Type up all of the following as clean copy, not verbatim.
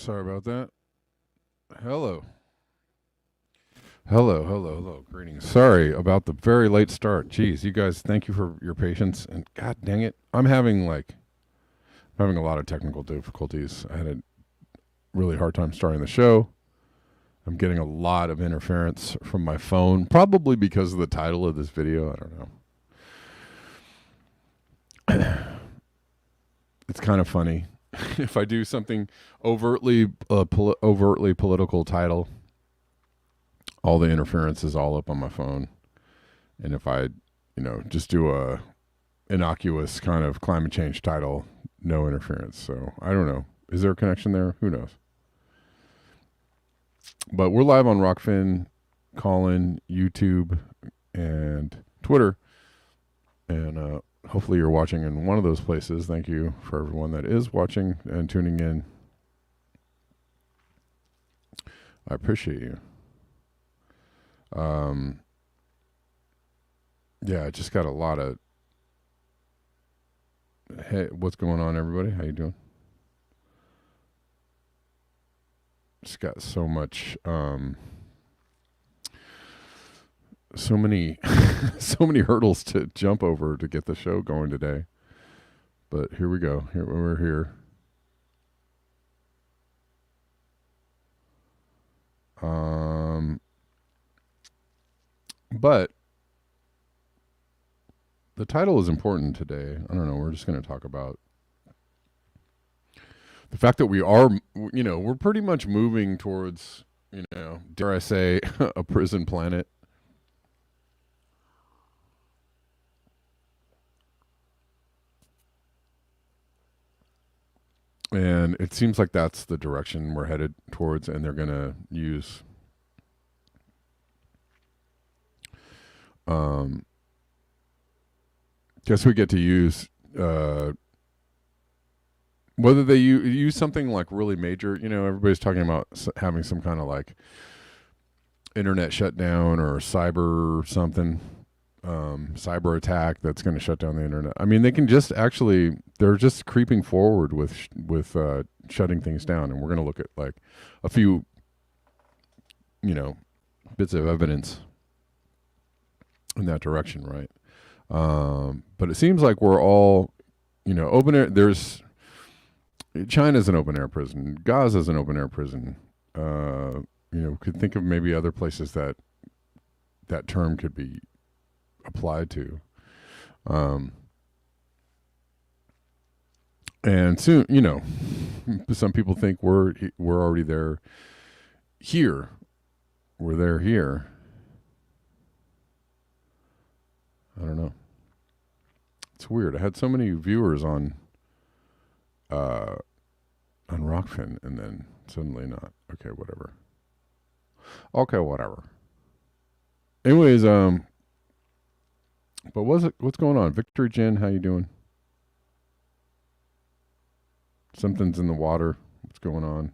Sorry about that. Hello. Hello. Greetings. Sorry about the very late start. Jeez, you guys, thank you for your patience. And God dang it, I'm having a lot of technical difficulties. I had a really hard time starting the show. I'm getting a lot of interference from my phone, probably because of the title of this video. I don't know. It's kind of funny if I do something overtly political title. All the interference is all up on my phone, and if I, just do a innocuous kind of climate change title, no interference. So I don't know. Is there a connection there? Who knows? But we're live on Rockfin, Callin, YouTube, and Twitter, and hopefully you're watching in one of those places. Thank you for everyone that is watching and tuning in. I appreciate you. Yeah, I just got a lot of. Hey, what's going on, everybody? How you doing? Just got so much, so many, so many hurdles to jump over to get the show going today. But here we go. We're here. But the title is important today. I don't know. We're just going to talk about the fact that we are, we're pretty much moving towards, dare I say, a prison planet. And it seems like that's the direction we're headed towards, and they're going to use guess we get to use whether they use something like really major, everybody's talking about having some kind of like internet shutdown or cyber something, cyber attack that's going to shut down the internet. I mean, they can just they're just creeping forward with shutting things down, and we're going to look at like a few, bits of evidence in that direction, right? But it seems like we're all, open air. China's an open air prison. Gaza's an open air prison. Could think of maybe other places that term could be applied to. And soon, some people think we're already there. Here, we're there here. I don't know. It's weird. I had so many viewers on Rockfin, and then suddenly not. Okay, whatever. Anyways, but what's going on? Victory Jen, how you doing? Something's in the water. What's going on?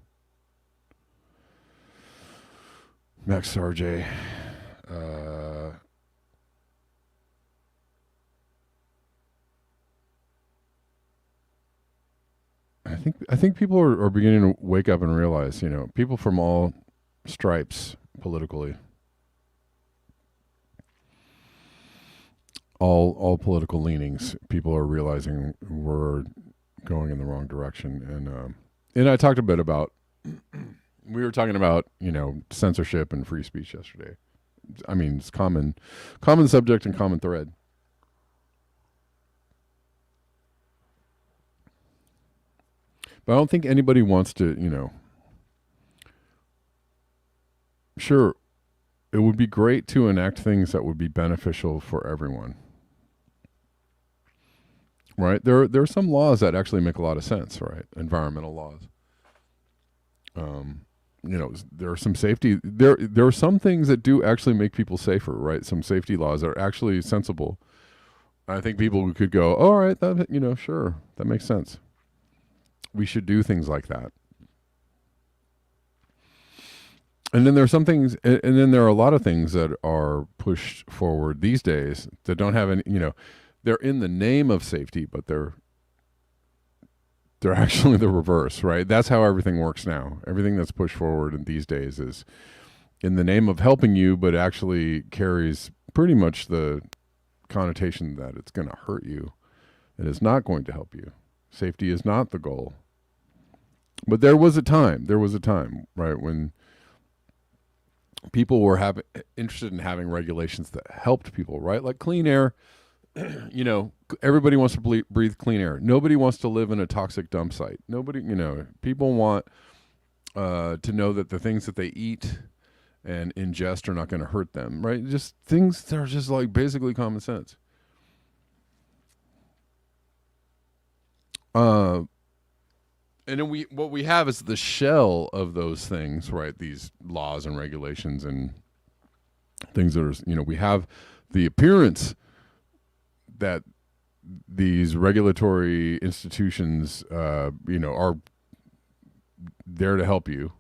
Max RJ. I think people are beginning to wake up and realize, people from all stripes politically, all political leanings, people are realizing we're going in the wrong direction. And I talked a bit about, we were talking about, censorship and free speech yesterday. I mean, it's common subject and common thread. But I don't think anybody wants to, sure, it would be great to enact things that would be beneficial for everyone. Right? There are some laws that actually make a lot of sense, right? Environmental laws. There are some safety, there are some things that do actually make people safer, right? Some safety laws that are actually sensible. I think people could go, all right, that, sure, that makes sense. We should do things like that. And then there are some things, and then there are a lot of things that are pushed forward these days that don't have any, they're in the name of safety, but they're They're actually the reverse, right? That's how everything works now. Everything that's pushed forward in these days is in the name of helping you, but actually carries pretty much the connotation that it's going to hurt you. It is not going to help you. Safety is not the goal. But there was a time, right, when people were interested in having regulations that helped people, right? Like clean air. You know, everybody wants to breathe clean air. Nobody wants to live in a toxic dump site. Nobody, you know, people want to know that the things that they eat and ingest are not going to hurt them, right? Just things that are just like basically common sense. And then what we have is the shell of those things, right? These laws and regulations and things that are, you know, we have the appearance that these regulatory institutions, you know, are there to help you.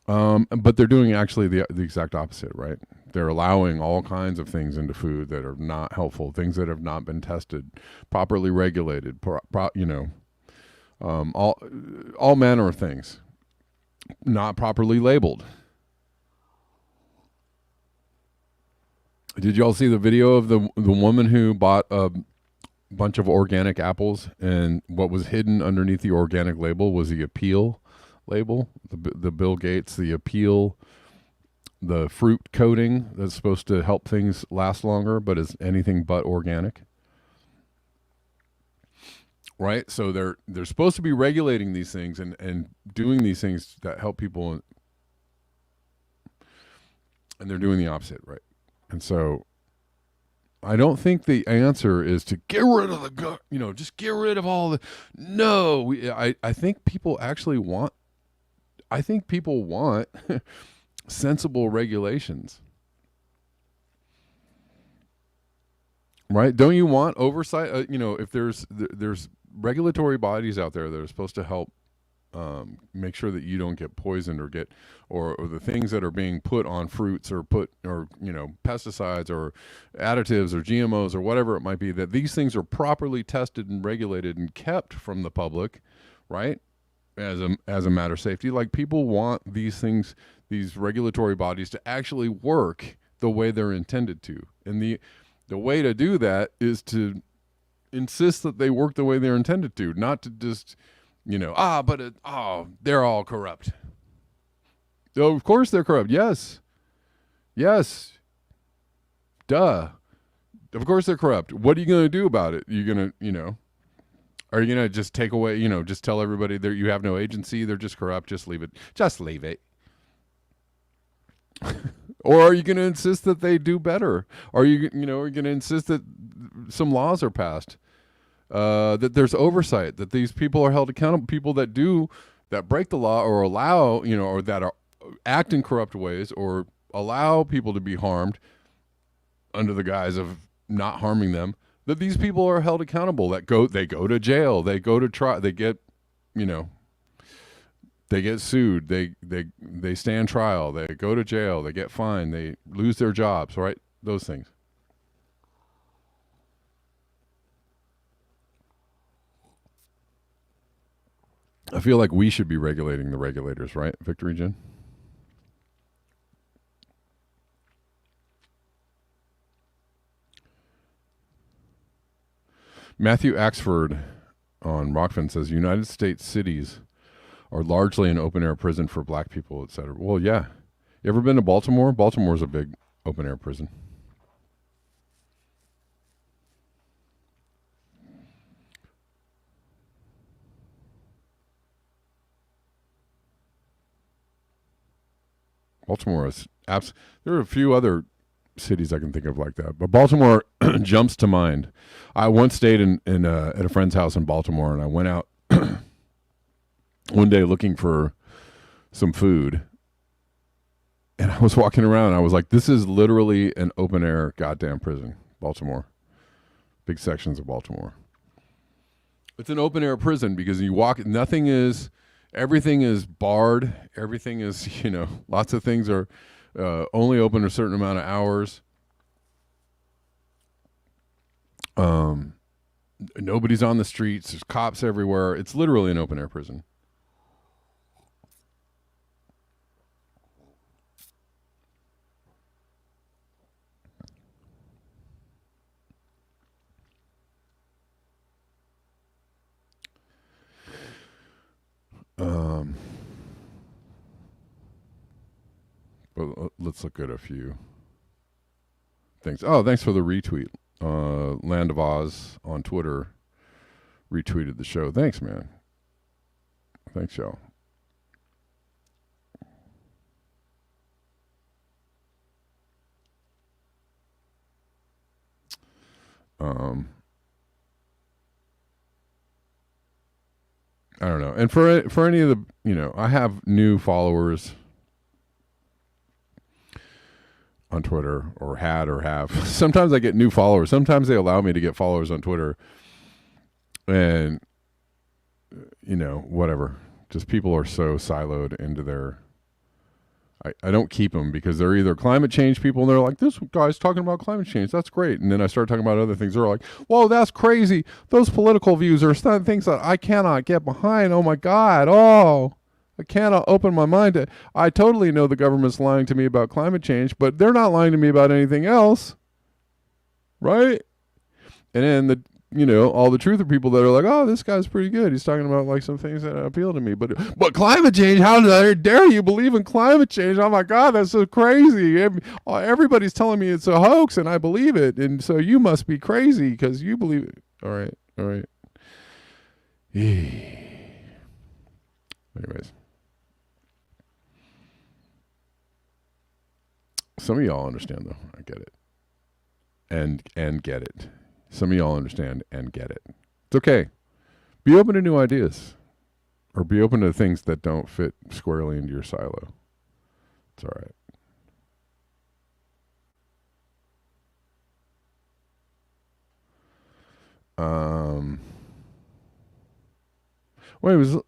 But they're doing actually the exact opposite, right? They're allowing all kinds of things into food that are not helpful, things that have not been tested, properly regulated, you know, all manner of things, not properly labeled. Did y'all see the video of the woman who bought a bunch of organic apples, and what was hidden underneath the organic label was the appeal label, the Bill Gates, the appeal, the fruit coating that's supposed to help things last longer, but is anything but organic. Right? So they're supposed to be regulating these things and doing these things that help people, and they're doing the opposite, right? And so I don't think the answer is to get rid of the, you know, just get rid of all the, no, I think people actually want, sensible regulations. Right? Don't you want oversight? You know, if there's regulatory bodies out there that are supposed to help make sure that you don't get poisoned or get or the things that are being put on fruits or you know, pesticides or additives or GMOs or whatever it might be, that these things are properly tested and regulated and kept from the public, right? As a matter of safety. Like, people want these things, these regulatory bodies, to actually work the way they're intended to. And the way to do that is to insist that they work the way they're intended to, not to just, you know, they're all corrupt. Oh, of course they're corrupt. Yes. Duh. Of course they're corrupt. What are you going to do about it? You're going to, you know, are you going to just take away, you know, just tell everybody that you have no agency, they're just corrupt, just leave it. Just leave it. Or are you going to insist that they do better? Are you going to insist that some laws are passed? That there's oversight, that these people are held accountable, people that break the law or allow, you know, or that are act in corrupt ways or allow people to be harmed under the guise of not harming them, that these people are held accountable, that they go to jail, they go to trial, they get, you know, they get sued, they stand trial, they go to jail, they get fined, they lose their jobs, right? Those things. I feel like we should be regulating the regulators, right, Victory Jen? Matthew Axford on Rockfin says United States cities are largely an open-air prison for black people, etc. Well, yeah. You ever been to Baltimore? Baltimore's a big open-air prison. Baltimore is there are a few other cities I can think of like that, but Baltimore jumps to mind. I once stayed at a friend's house in Baltimore, and I went out one day looking for some food, and I was walking around, and I was like, this is literally an open air goddamn prison, Baltimore. Big sections of Baltimore. It's an open air prison because you walk, everything is barred. Everything is, you know, lots of things are only open a certain amount of hours. Nobody's on the streets. There's cops everywhere. It's literally an open air prison. But let's look at a few things. Oh, thanks for the retweet. Land of Oz on Twitter retweeted the show. Thanks, man. Thanks, y'all. I don't know. And for any of the, I have new followers on Twitter, or had or have. Sometimes I get new followers. Sometimes they allow me to get followers on Twitter. And, whatever. Just people are so siloed into their... I don't keep them because they're either climate change people and they're like, this guy's talking about climate change. That's great. And then I start talking about other things. They're like, whoa, that's crazy. Those political views are things that I cannot get behind. Oh, my God. Oh, I cannot open my mind to. I totally know the government's lying to me about climate change, but they're not lying to me about anything else. Right? And then all the truther people that are like, oh, this guy's pretty good. He's talking about like some things that appeal to me. But climate change, how dare you believe in climate change? Oh my God, that's so crazy. Everybody's telling me it's a hoax and I believe it. And so you must be crazy because you believe it. All right. Anyways. Some of y'all understand though. I get it. And get it. Some of y'all understand and get it. It's okay. Be open to new ideas. Or be open to things that don't fit squarely into your silo. It's all right.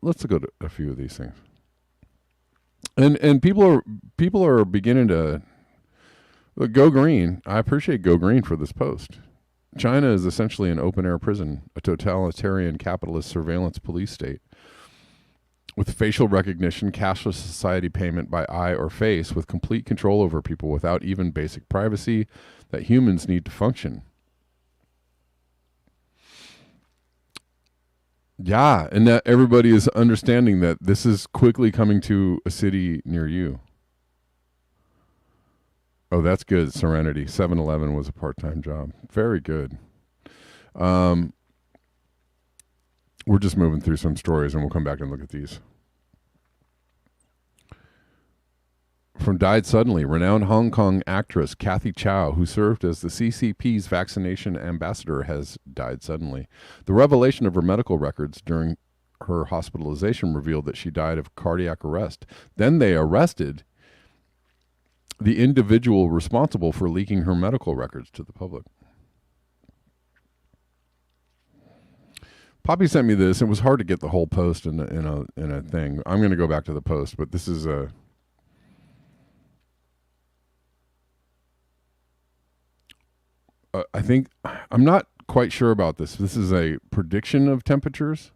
Let's look at a few of these things. And people are beginning to go green. I appreciate Go Green for this post. China is essentially an open-air prison, a totalitarian capitalist surveillance police state. With facial recognition, cashless society payment by eye or face, with complete control over people without even basic privacy that humans need to function. Yeah, and that everybody is understanding that this is quickly coming to a city near you. Oh, that's good. Serenity. 7-Eleven was a part-time job. Very good. We're just moving through some stories, and we'll come back and look at these. From Died Suddenly, renowned Hong Kong actress Kathy Chow, who served as the CCP's vaccination ambassador, has died suddenly. The revelation of her medical records during her hospitalization revealed that she died of cardiac arrest. Then they arrested the individual responsible for leaking her medical records to the public. Poppy sent me this. It was hard to get the whole post in a thing. I'm going to go back to the post, but this is a... I think... I'm not quite sure about this. This is a prediction of temperatures.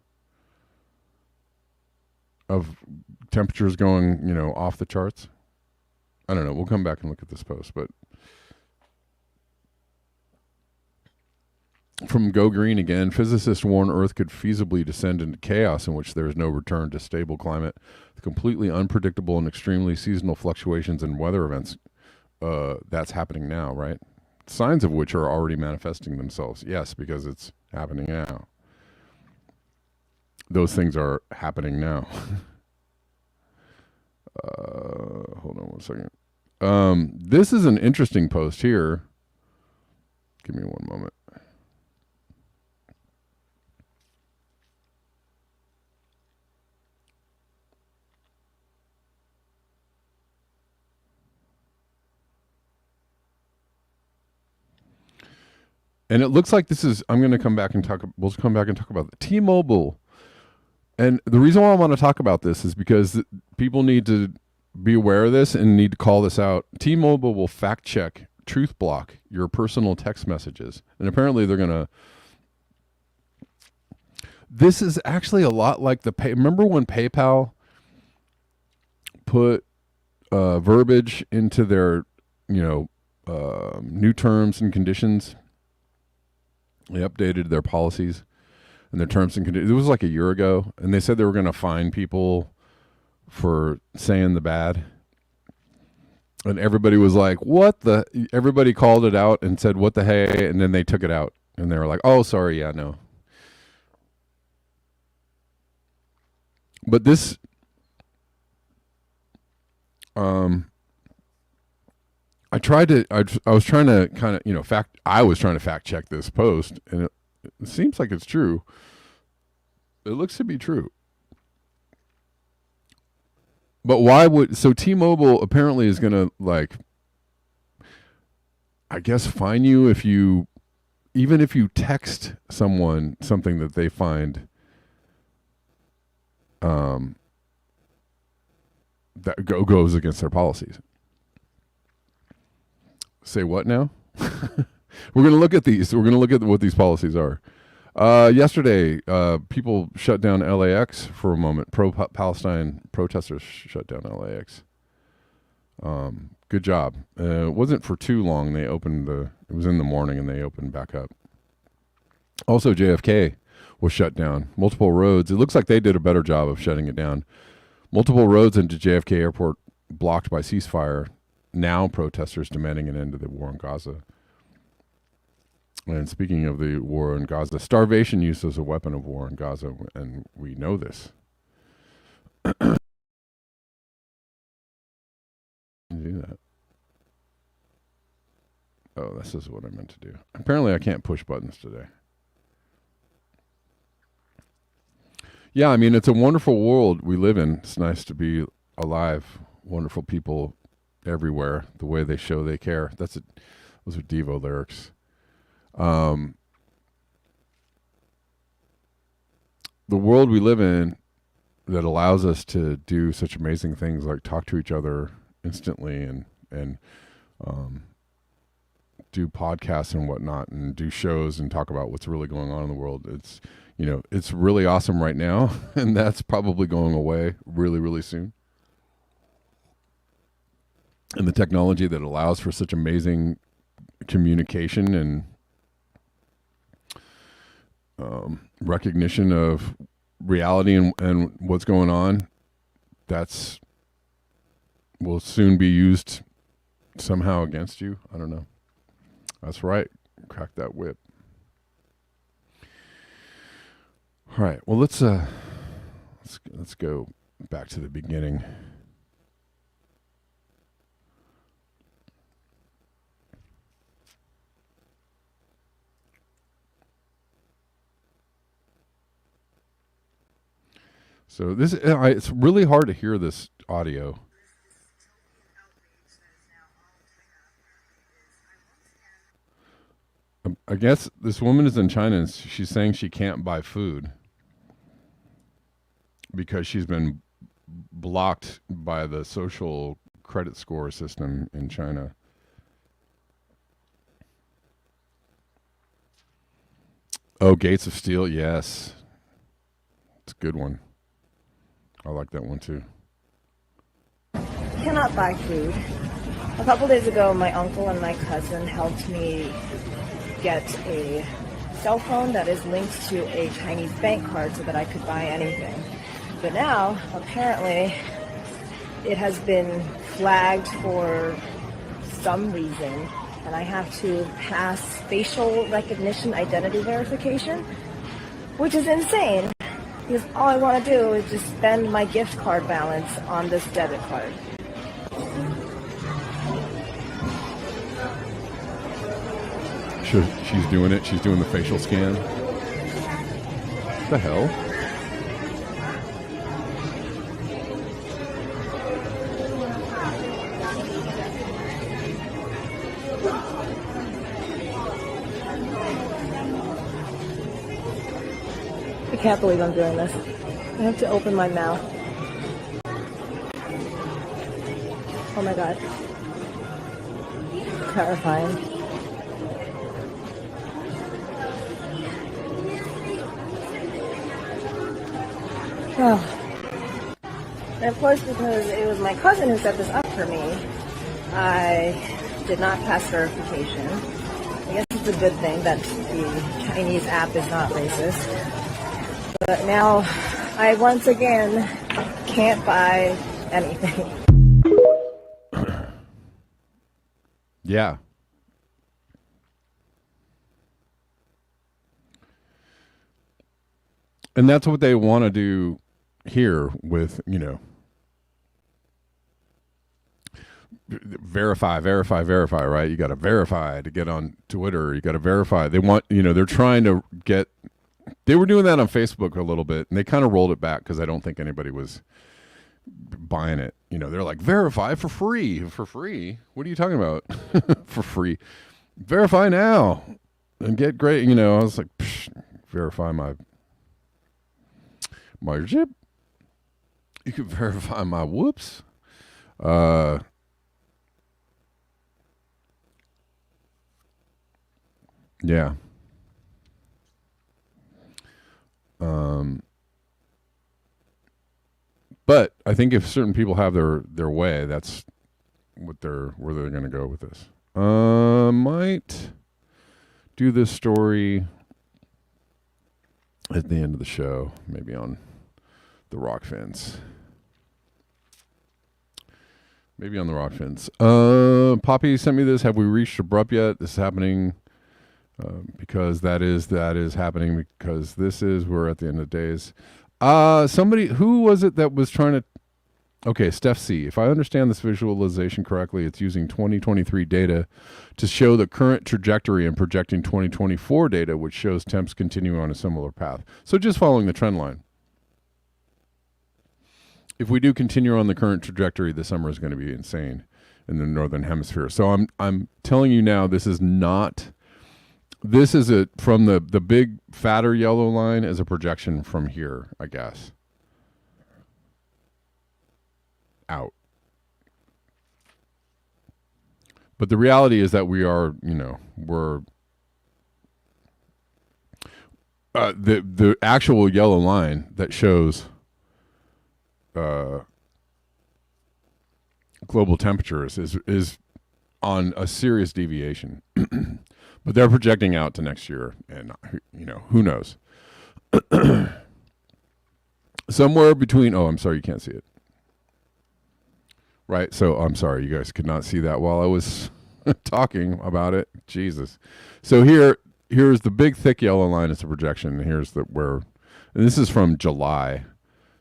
Of temperatures going, off the charts. I don't know. We'll come back and look at this post, but from Go Green again, physicists warn Earth could feasibly descend into chaos in which there is no return to stable climate, completely unpredictable and extremely seasonal fluctuations in weather events. That's happening now, right? Signs of which are already manifesting themselves. Yes, because it's happening now. Those things are happening now. Hold on one second. This is an interesting post here. Give me one moment. And it looks like this is, we'll come back and talk about the T-Mobile. And the reason why I want to talk about this is because people need to be aware of this and need to call this out. T-Mobile will fact check, truth block your personal text messages. And apparently they're going to This is actually a lot like the pay. Remember when PayPal put verbiage into their, new terms and conditions? They updated their policies and their terms and conditions. It was like a year ago, and they said they were going to fine people for saying the bad. And everybody was like, "What the?" Everybody called it out and said, "What the hey?" And then they took it out, and they were like, "Oh, sorry, yeah, no." But this, I tried to. I was trying to kind of, I was trying to fact check this post, and it seems like it's true. It looks to be true. But why would T-Mobile apparently is going to, like, I guess, fine you even if you text someone something that they find that goes against their policies. Say what now? We're going to look at these. We're going to look at what these policies are. Yesterday, people shut down LAX for a moment. Pro-Palestine protesters shut down LAX. Good job. It wasn't for too long. It was in the morning, and they opened back up. Also, JFK was shut down. Multiple roads. It looks like they did a better job of shutting it down. Multiple roads into JFK Airport blocked by ceasefire. Now protesters demanding an end to the war in Gaza. And speaking of the war in Gaza, starvation used as a weapon of war in Gaza, and we know this. Do that. Oh, this is what I meant to do. Apparently I can't push buttons today. Yeah, I mean, it's a wonderful world we live in. It's nice to be alive. Wonderful people everywhere. The way they show they care. Those are Devo lyrics. The world we live in that allows us to do such amazing things like talk to each other instantly and do podcasts and whatnot and do shows and talk about what's really going on in the world. It's really awesome right now, and that's probably going away really, really soon. And the technology that allows for such amazing communication and recognition of reality and what's going on, will soon be used somehow against you. I don't know. That's right. Crack that whip. All right. Well, let's go back to the beginning. So it's really hard to hear this audio. I guess this woman is in China and she's saying she can't buy food because she's been blocked by the social credit score system in China. Oh, Gates of Steel, yes. It's a good one. I like that one too. Cannot buy food. A couple days ago, my uncle and my cousin helped me get a cell phone that is linked to a Chinese bank card so that I could buy anything. But now, apparently, it has been flagged for some reason, and I have to pass facial recognition identity verification, which is insane. Because all I want to do is just spend my gift card balance on this debit card. She's doing it. She's doing the facial scan. What the hell? I can't believe I'm doing this. I have to open my mouth. Oh my god. Terrifying. And of course, because it was my cousin who set this up for me, I did not pass verification. I guess it's a good thing that the Chinese app is not racist. But now I once again can't buy anything. Yeah. And that's what they want to do here with, verify, right? You got to verify to get on Twitter. You got to verify. They want, they're trying to get, they were doing that on Facebook a little bit, and they kind of rolled it back because I don't think anybody was buying it. They're like, verify for free. For free? What are you talking about? For free. Verify now and get great. I was like, verify my zip. You can verify my whoops. Yeah. But I think if certain people have their way, that's where they're going to go with this. Might do this story at the end of the show, maybe on the rock fence. Maybe on the rock fence. Poppy sent me this. Have we reached abrupt yet? This is happening because that is happening because we're at the end of days. Somebody, who was it that was trying to, okay, Steph C. If I understand this visualization correctly, it's using 2023 data to show the current trajectory and projecting 2024 data, which shows temps continuing on a similar path. So just following the trend line. If we do continue on the current trajectory, the summer is going to be insane in the northern hemisphere. So I'm telling you now, this is from the big fatter yellow line as a projection from here, I guess. Out. But the reality is that we are, we're the actual yellow line that shows global temperatures is on a serious deviation. But they're projecting out to next year, and who knows? Somewhere between. Oh, I'm sorry, you can't see it. Right, so I'm sorry, you guys could not see that while I was talking about it. Jesus. So here's the big thick yellow line is the projection. And here's and this is from July.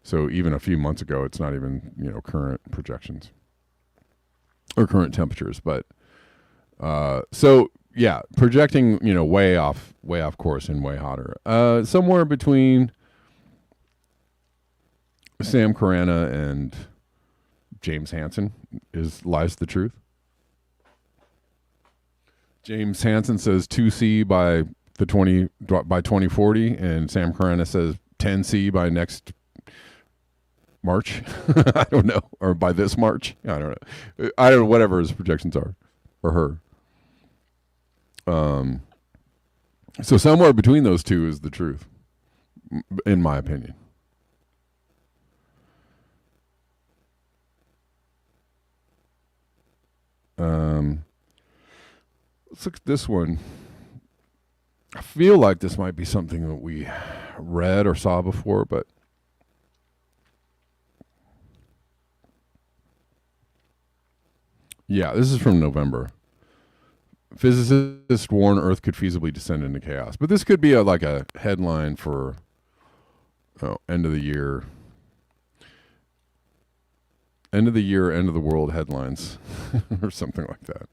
So even a few months ago, it's not even current projections or current temperatures, but so. Yeah, projecting, way off course and way hotter. Somewhere between Sam Carana and James Hansen lies the truth. James Hansen says 2C by 2040, and Sam Carana says 10C by next March. I don't know, or by this March. I don't know. Whatever his projections are, or her. So somewhere between those two is the truth, in my opinion. Let's look at this one. I feel like this might be something that we read or saw before, but yeah, this is from November. Physicists warn Earth could feasibly descend into chaos. But this could be like a headline for end of the year. End of the year, end of the world headlines or something like that.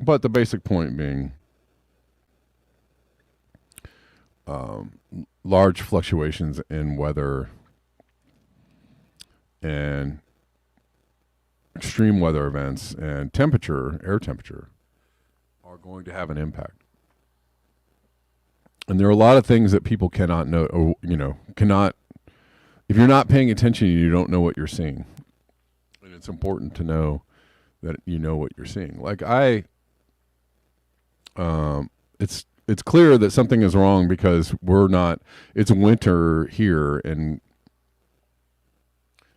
But the basic point being large fluctuations in weather and extreme weather events and air temperature, are going to have an impact. And there are a lot of things that people cannot know, or, if you're not paying attention, you don't know what you're seeing. And it's important to know that you know what you're seeing. Like it's it's clear that something is wrong because we're not. It's winter here and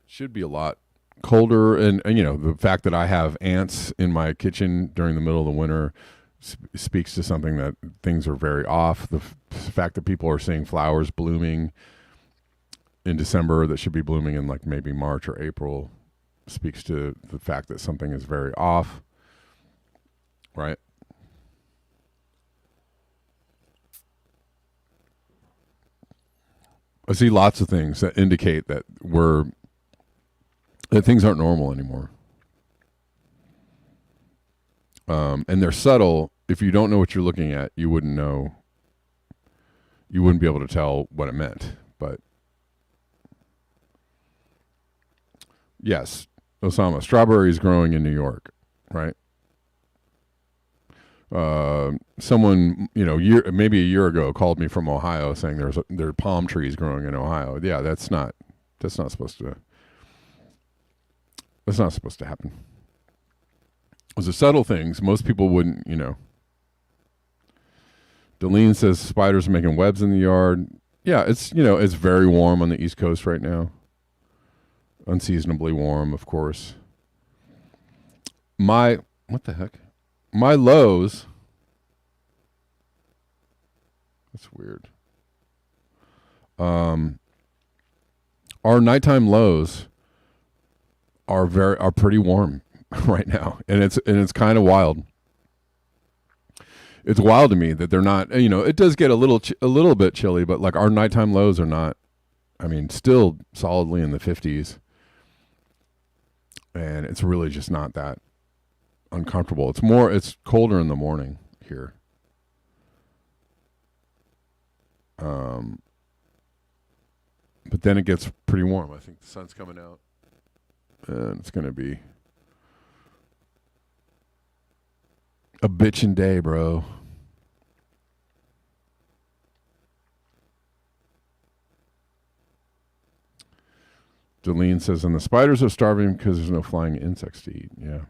should be a lot colder. And you know, the fact that I have ants in my kitchen during the middle of the winter speaks to something that things are very off. The fact that people are seeing flowers blooming in December that should be blooming in like maybe March or April speaks to the fact that something is very off, right? I see lots of things that indicate that things aren't normal anymore. And they're subtle. If you don't know what you're looking at, you wouldn't know. You wouldn't be able to tell what it meant. But yes, Osama, strawberries growing in New York, right? Someone, you know, maybe a year ago called me from Ohio saying there are palm trees growing in Ohio. Yeah, that's not supposed to happen. Those are subtle things. Most people wouldn't, you know. Deline says spiders are making webs in the yard. Yeah, it's very warm on the East Coast right now. Unseasonably warm, of course. What the heck? My lows. That's weird. Our nighttime lows are pretty warm right now, and it's kind of wild. It's wild to me that they're not. You know, it does get a little bit chilly, but like our nighttime lows are not. I mean, still solidly in the 50s, and it's really just not that uncomfortable. It's colder in the morning here. But then it gets pretty warm. I think the sun's coming out, and it's gonna be a bitchin' day, bro. Deline says, and the spiders are starving because there's no flying insects to eat. Yeah.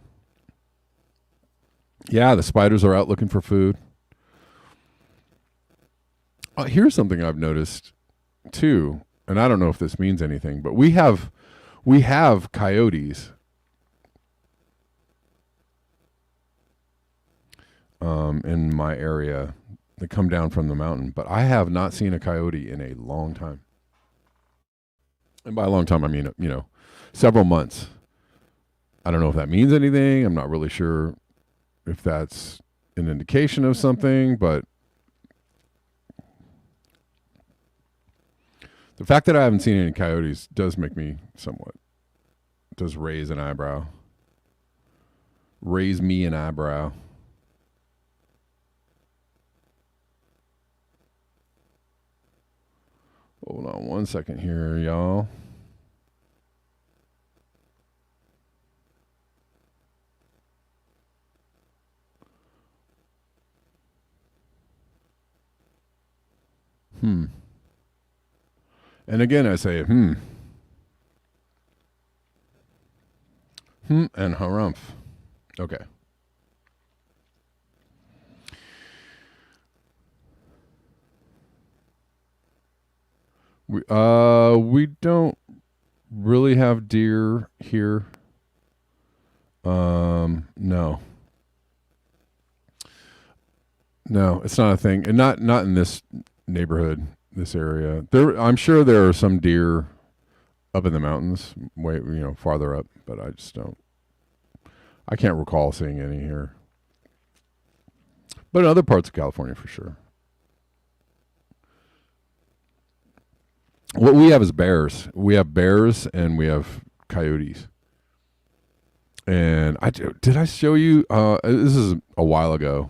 Yeah, the spiders are out looking for food. Here's something I've noticed too, and I don't know if this means anything, but we have coyotes in my area that come down from the mountain, but I have not seen a coyote in a long time. And by a long time, I mean, you know, several months. I don't know if that means anything. I'm not really sure if that's an indication of something, but the fact that I haven't seen any coyotes does make me does raise an eyebrow. Raise me an eyebrow. Hold on one second here, y'all. And again, I say, and harumph. Okay. We don't really have deer here. No. No, it's not a thing. And not in this neighborhood, this area. I'm sure there are some deer up in the mountains, way, you know, farther up, but I can't recall seeing any here. But in other parts of California for sure. What we have is bears. We have bears and we have coyotes. And did I show you? This is a while ago.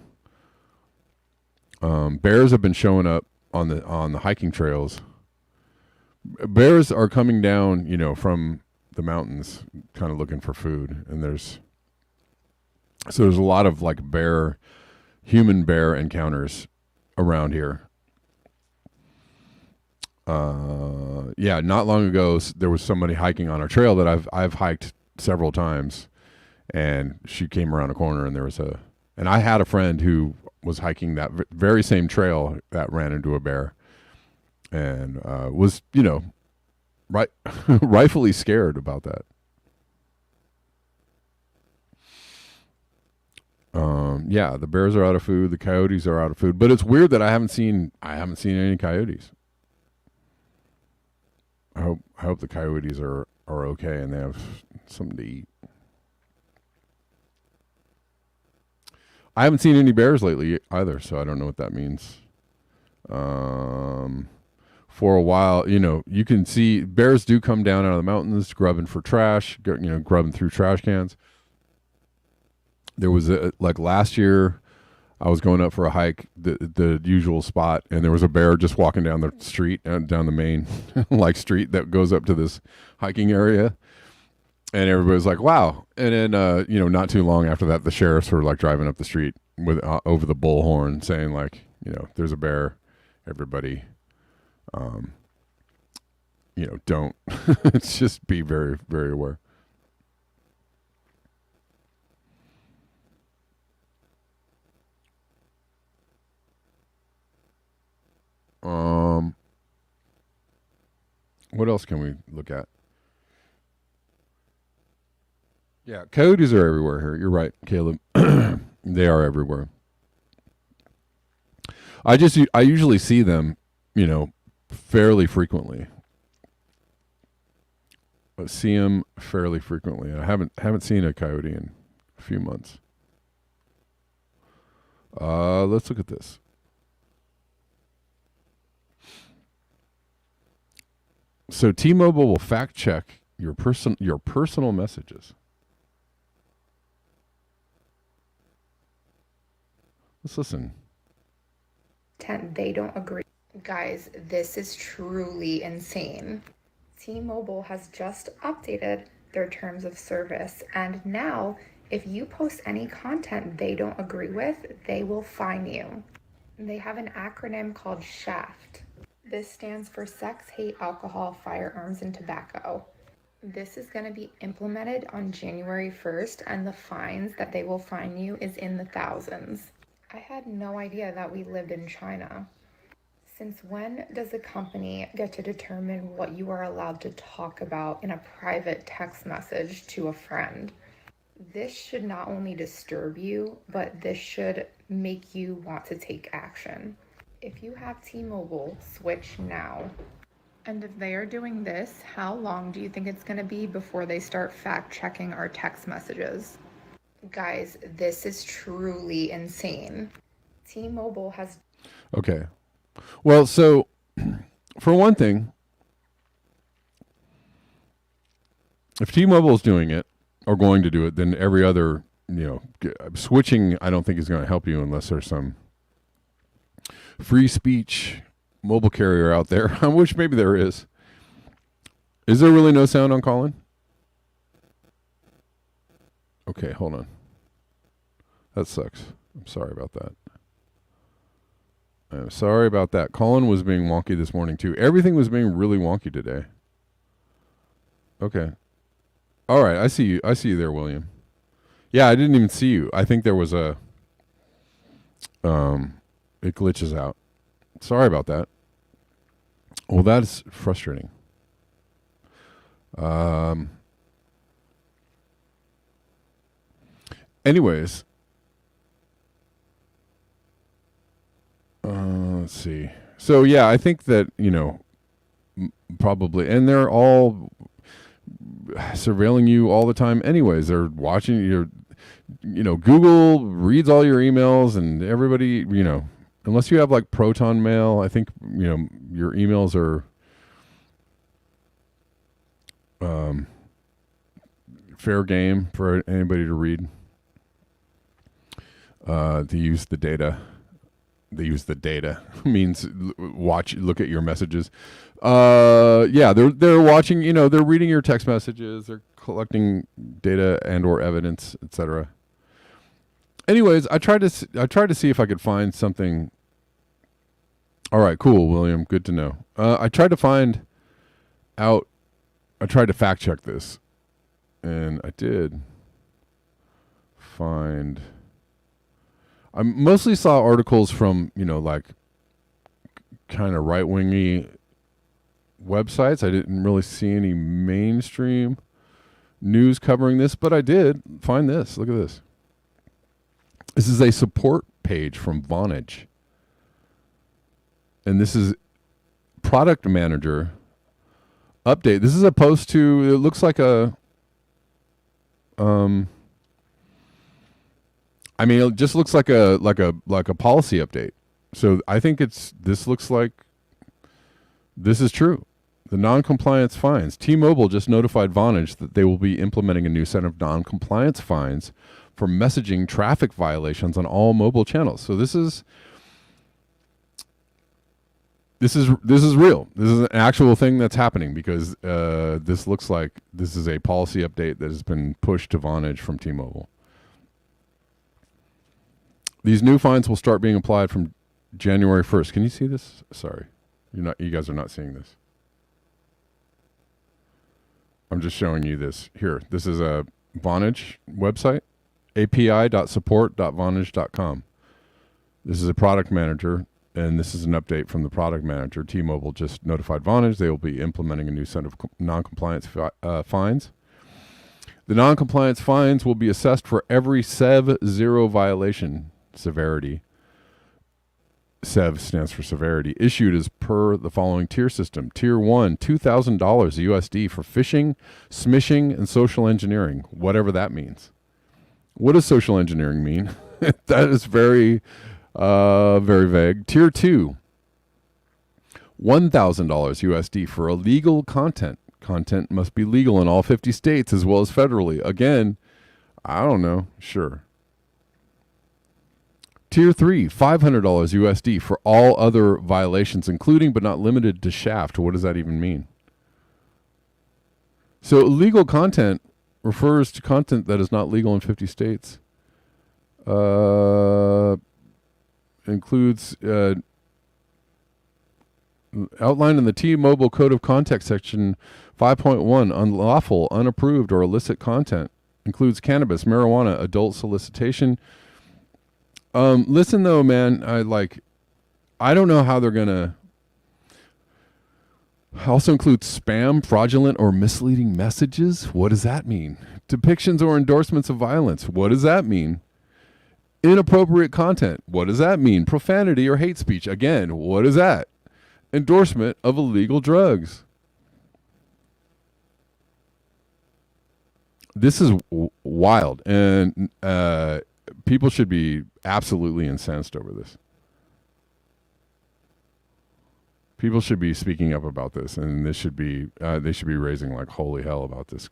Bears have been showing up on the hiking trails. Bears are coming down, you know, from the mountains, kind of looking for food. And there's a lot of like human bear encounters around here. Yeah, not long ago there was somebody hiking on our trail that I've hiked several times, and she came around a corner and and I had a friend who was hiking that very same trail that ran into a bear, and was right rightfully scared about that. Yeah, the bears are out of food. The coyotes are out of food. But it's weird that I haven't seen any coyotes. I hope the coyotes are okay and they have something to eat. I haven't seen any bears lately either, so I don't know what that means. For a while, you can see bears do come down out of the mountains, grubbing for trash, grubbing through trash cans. There was like last year, I was going up for a hike, the usual spot, and there was a bear just walking down the street, down the main like street that goes up to this hiking area, and everybody was like, "Wow!" And then not too long after that, the sheriffs were like driving up the street with over the bullhorn, saying like, "There's a bear, everybody, don't." It's just be very, very aware. What else can we look at? Yeah, coyotes are everywhere here. You're right, Caleb. They are everywhere. I usually see them, fairly frequently. I see them fairly frequently. I haven't seen a coyote in a few months. Let's look at this. So T-Mobile will fact check your personal messages. Let's listen. They don't agree. Guys, this is truly insane. T-Mobile has just updated their terms of service, and now if you post any content they don't agree with, they will fine you. They have an acronym called SHAFT. This stands for Sex, Hate, Alcohol, Firearms, and Tobacco. This is going to be implemented on January 1st, and the fines that they will fine you is in the thousands. I had no idea that we lived in China. Since when does a company get to determine what you are allowed to talk about in a private text message to a friend? This should not only disturb you, but this should make you want to take action. If you have T-Mobile, switch now. And if they are doing this, how long do you think it's going to be before they start fact-checking our text messages? Guys, this is truly insane. T-Mobile has... Okay. Well, so for one thing, if T-Mobile is doing it or going to do it, then every other, switching, I don't think is going to help you unless there's some free speech mobile carrier out there. I wish maybe there is. Is there really no sound on Colin? Okay, hold on. That sucks. I'm sorry about that. I'm sorry about that. Colin was being wonky this morning too. Everything was being really wonky today. Okay. All right, I see you. I see you there, William. Yeah, I didn't even see you. I think there was a it glitches out. Sorry about that. Well, that's frustrating. Anyways, let's see. So yeah, I think that probably, and they're all surveilling you all the time. Anyways, they're watching your, Google reads all your emails, and everybody, unless you have like Proton Mail, I think your emails are fair game for anybody to read. To use the data. They use the data means look at your messages. Yeah, they're watching. They're reading your text messages. They're collecting data and or evidence, etc. Anyways, I tried to see if I could find something. All right, cool, William. Good to know. I tried to find out. I tried to fact check this, and I did find. I mostly saw articles from, like kind of right wingy websites. I didn't really see any mainstream news covering this, but I did find this. Look at this. This is a support page from Vonage. And this is product manager update. This is a post to, it looks like a, it just looks like a policy update. So I think this looks like this is true. The non-compliance fines. T-Mobile just notified Vonage that they will be implementing a new set of non-compliance fines for messaging traffic violations on all mobile channels. So this is real. This is an actual thing that's happening because this looks like this is a policy update that has been pushed to Vonage from T-Mobile. These new fines will start being applied from January 1st. Can you see this? Sorry. You guys are not seeing this. I'm just showing you this. Here, this is a Vonage website, api.support.vonage.com. This is a product manager, and this is an update from the product manager. T-Mobile just notified Vonage they will be implementing a new set of non-compliance fines. The non-compliance fines will be assessed for every SEV 0 violation severity. SEV stands for severity, issued as per the following tier system. Tier 1, $2,000 USD for phishing, smishing, and social engineering, whatever that means. What does social engineering mean? That is very, very vague. Tier 2, $1,000 USD for illegal content. Content must be legal in all 50 states as well as federally. Again, I don't know. Sure. Tier 3, $500 USD for all other violations, including but not limited to shaft. What does that even mean? So illegal content refers to content that is not legal in 50 states. Includes outlined in the T-Mobile Code of Conduct section 5.1, unlawful, unapproved, or illicit content. Includes cannabis, marijuana, adult solicitation. Listen though, man, I don't know how they're gonna also include spam, fraudulent, or misleading messages. What does that mean? Depictions or endorsements of violence. What does that mean? Inappropriate content. What does that mean? Profanity or hate speech. Again, what is that? Endorsement of illegal drugs. This is wild, and people should be absolutely incensed over this. People should be speaking up about this, and this should be they should be raising like holy hell about this.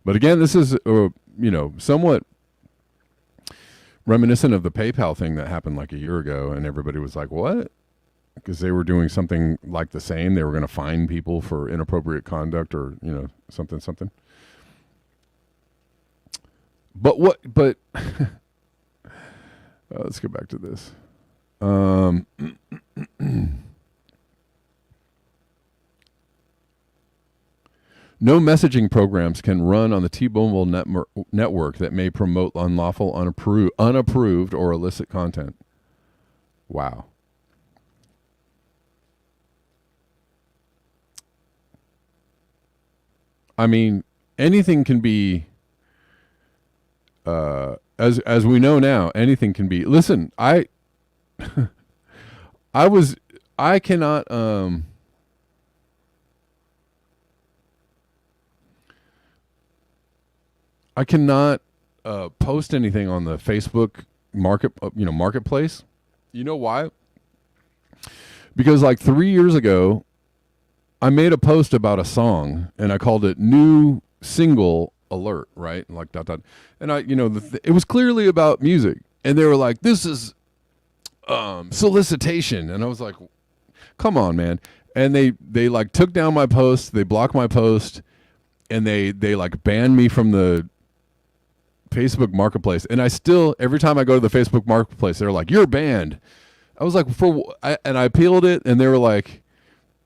But again, this is somewhat reminiscent of the PayPal thing that happened like a year ago, and everybody was like, "What?" Because they were doing something like the same. They were going to fine people for inappropriate conduct or something. But let's get back to this. No messaging programs can run on the T-Mobile network that may promote unlawful, unapproved, or illicit content. Wow. I mean, anything can be. As we know now, anything can be. Listen, I cannot post anything on the Facebook marketplace. You know why? Because like 3 years ago, I made a post about a song and I called it New Single Alert, right? Like ... And it was clearly about music, and they were like, "This is solicitation," and I was like, "Come on, man!" And they like took down my post, they blocked my post, and they like banned me from the Facebook Marketplace. And I still, every time I go to the Facebook Marketplace, they're like, "You're banned." I was like, and I appealed it, and they were like,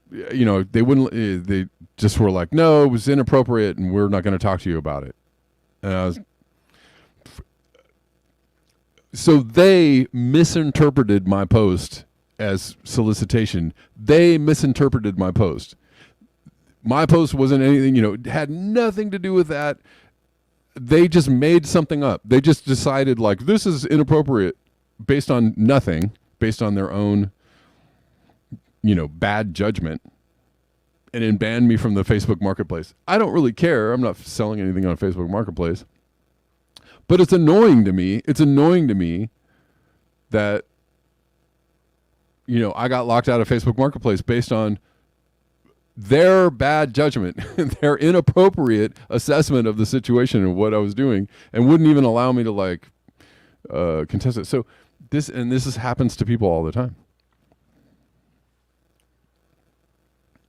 they wouldn't. They just were like, "No, it was inappropriate, and we're not going to talk to you about it." And So they misinterpreted my post as solicitation. They misinterpreted my post. My post wasn't anything, it had nothing to do with that. They just made something up. They just decided like this is inappropriate based on nothing, based on their own, bad judgment, and then banned me from the Facebook Marketplace. I don't really care. I'm not selling anything on Facebook Marketplace. But it's annoying to me. It's annoying to me that, I got locked out of Facebook Marketplace based on their bad judgment, their inappropriate assessment of the situation and what I was doing, and wouldn't even allow me to contest it. So this happens to people all the time.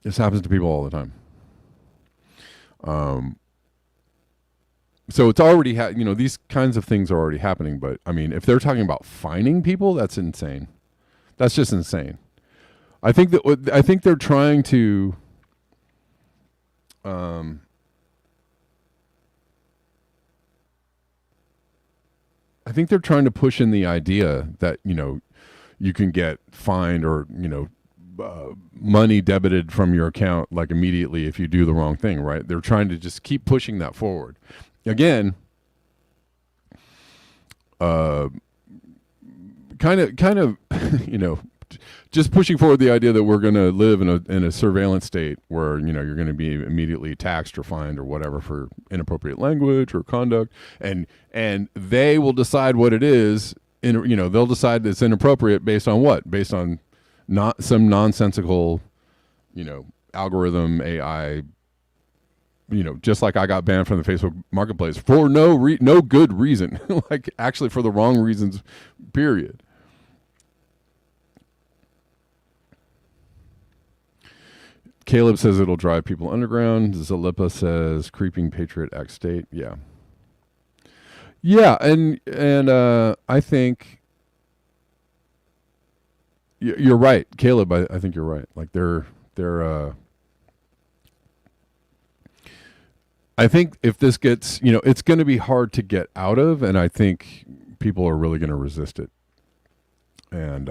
This happens to people all the time. So it's already these kinds of things are already happening. But I mean, if they're talking about fining people, that's insane. That's just insane. I think they're trying to. I think they're trying to push in the idea that you can get fined or money debited from your account like immediately if you do the wrong thing, right? They're trying to just keep pushing that forward. Again, kind of, just pushing forward the idea that we're going to live in a surveillance state where you're going to be immediately taxed or fined or whatever for inappropriate language or conduct, and they will decide what it is. They'll decide it's inappropriate based on what? Based on not some nonsensical, algorithm AI. Just like I got banned from the Facebook Marketplace for no good reason, like actually for the wrong reasons, period. Caleb says it'll drive people underground. Zalipa says creeping Patriot Act state. Yeah. Yeah, and I think you're right, Caleb. I think you're right. Like they're I think if this gets, it's going to be hard to get out of, and I think people are really going to resist it, and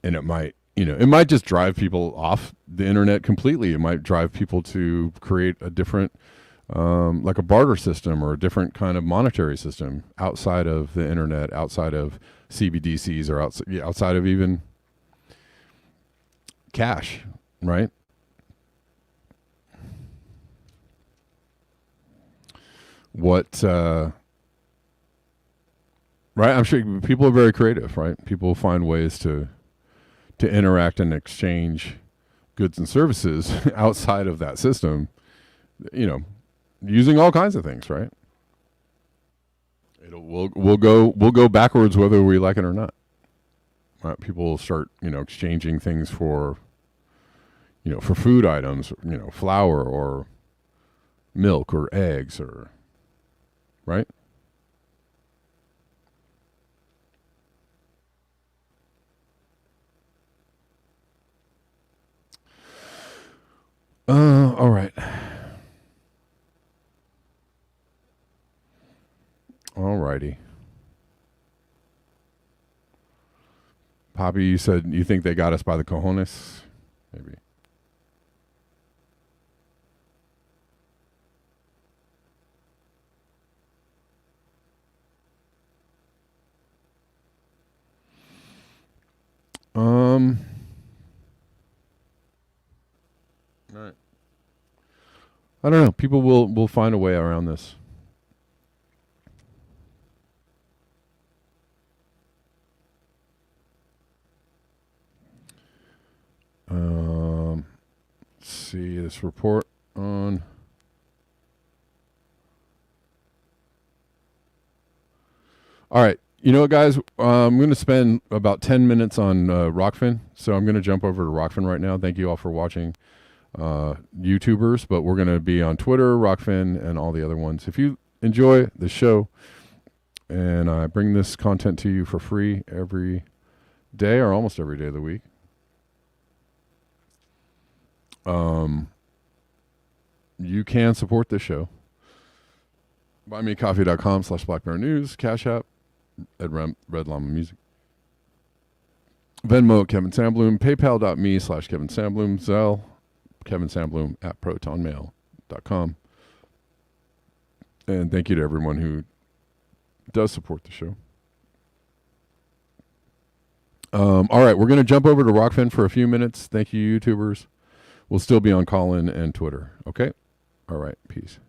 it might, it might just drive people off the internet completely. It might drive people to create a different, like a barter system or a different kind of monetary system outside of the internet, outside of CBDCs, or outside of even cash, right? Right? I'm sure people are very creative, right? People find ways to interact and exchange goods and services outside of that system, using all kinds of things, right? We'll go backwards whether we like it or not. Right? People will start, exchanging things for food items, flour or milk or eggs or, right? All right. All righty. Poppy, you said you think they got us by the cojones? Maybe. All right. I don't know. People will find a way around this. Let's see this report on. All right. You know what, guys? I'm going to spend about 10 minutes on Rockfin. So I'm going to jump over to Rockfin right now. Thank you all for watching, YouTubers. But we're going to be on Twitter, Rockfin, and all the other ones. If you enjoy the show, and I bring this content to you for free every day or almost every day of the week, you can support this show. BuyMeCoffee.com/BlackBearNews, Cash App. Red Llama Music. Venmo, Kevin Sandbloom. PayPal.me/Kevin Sandbloom. Zelle, Kevin Sandbloom at protonmail.com. And thank you to everyone who does support the show. All right, we're going to jump over to Rockfin for a few minutes. Thank you, YouTubers. We'll still be on Callin and Twitter. Okay? All right, peace.